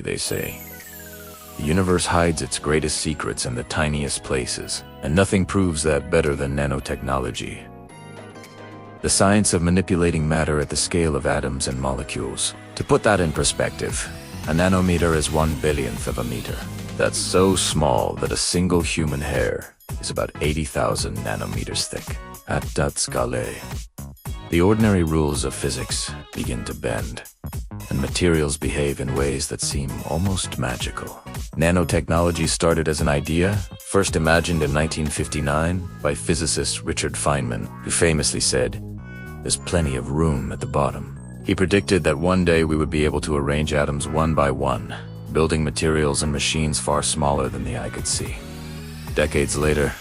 they say. The universe hides its greatest secrets in the tiniest places, and nothing proves that better than nanotechnology. The science of manipulating matter at the scale of atoms and molecules. To put that in perspective, a nanometer is 1/billionth of a meter. That's so small that a single human hair is about 80,000 nanometers thick. At that scale, the ordinary rules of physics begin to bend, and materials behave in ways that seem almost magical. Nanotechnology started as an idea, first imagined in 1959 by physicist Richard Feynman, who famously said, "There's plenty of room at the bottom." He predicted that one day we would be able to arrange atoms one by one, building materials and machines far smaller than the eye could see. Decades later,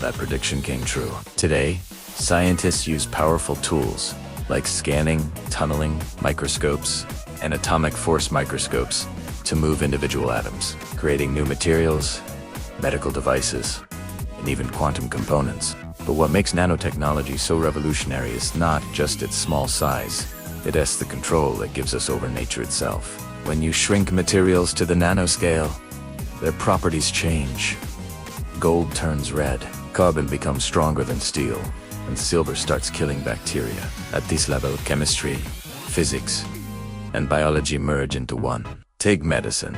that prediction came true. Today, scientists use powerful tools like scanning, tunneling, microscopes, and atomic force microscopes to move individual atoms, creating new materials, medical devices, and even quantum components. But what makes nanotechnology so revolutionary is not just its small size. It's the control that gives us over nature itself. When you shrink materials to the nanoscale, their properties change. Gold turns red, carbon becomes stronger than steel, and silver starts killing bacteria. At this level, chemistry, physics, and biology merge into one. Take medicine,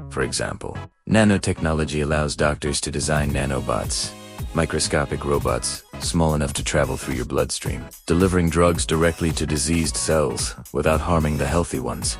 for example. Nanotechnology allows doctors to design nanobots, microscopic robots, small enough to travel through your bloodstream, delivering drugs directly to diseased cells without harming the healthy ones.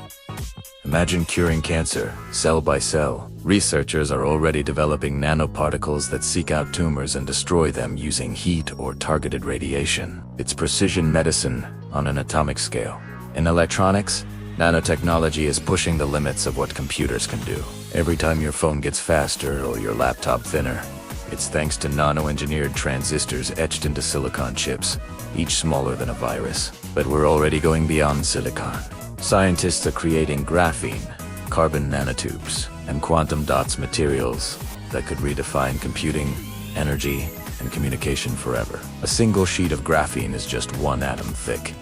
Imagine curing cancer, cell by cell. Researchers are already developing nanoparticles that seek out tumors and destroy them using heat or targeted radiation. It's precision medicine on an atomic scale. In electronics, nanotechnology is pushing the limits of what computers can do. Every time your phone gets faster or your laptop thinner, it's thanks to nano-engineered transistors etched into silicon chips, each smaller than a virus. But we're already going beyond silicon. Scientists are creating graphene, carbon nanotubes, and quantum dots materials that could redefine computing, energy, and communication forever. A single sheet of graphene is just 1 atom thick,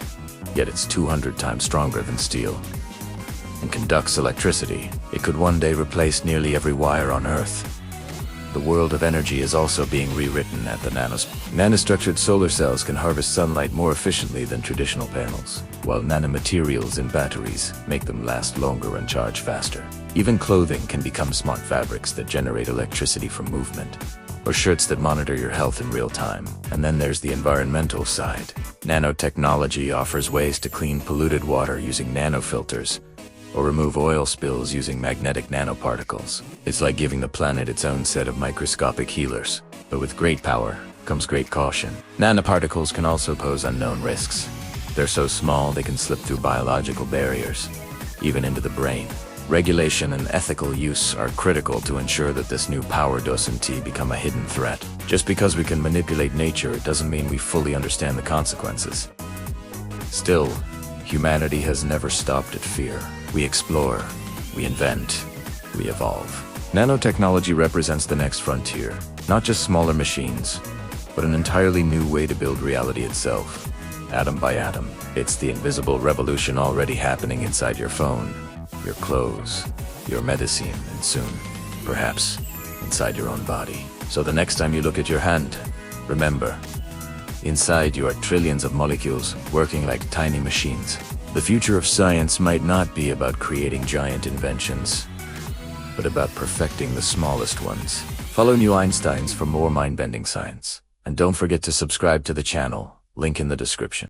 yet it's 200 times stronger than steel, and conducts electricity. It could one day replace nearly every wire on Earth. The world of energy is also being rewritten at the nanoscale. Nanostructured solar cells can harvest sunlight more efficiently than traditional panels, while nanomaterials in batteries make them last longer and charge faster. Even clothing can become smart fabrics that generate electricity from movement, or shirts that monitor your health in real time. And then there's the environmental side. Nanotechnology offers ways to clean polluted water using nanofilters, or remove oil spills using magnetic nanoparticles. It's like giving the planet its own set of microscopic healers. But with great power comes great caution. Nanoparticles can also pose unknown risks. They're so small they can slip through biological barriers, even into the brain. Regulation and ethical use are critical to ensure that this new power doesn't become a hidden threat. Just because we can manipulate nature, it doesn't mean we fully understand the consequences. Still, humanity has never stopped at fear. We explore, we invent, we evolve. Nanotechnology represents the next frontier, not just smaller machines, but an entirely new way to build reality itself, atom by atom. It's the invisible revolution already happening inside your phone, your clothes, your medicine, and soon, perhaps, inside your own body. So the next time you look at your hand, remember, inside you are trillions of molecules working like tiny machines. The future of science might not be about creating giant inventions, but about perfecting the smallest ones. Follow new Einsteins for more mind-bending science. And don't forget to subscribe to the channel, link in the description.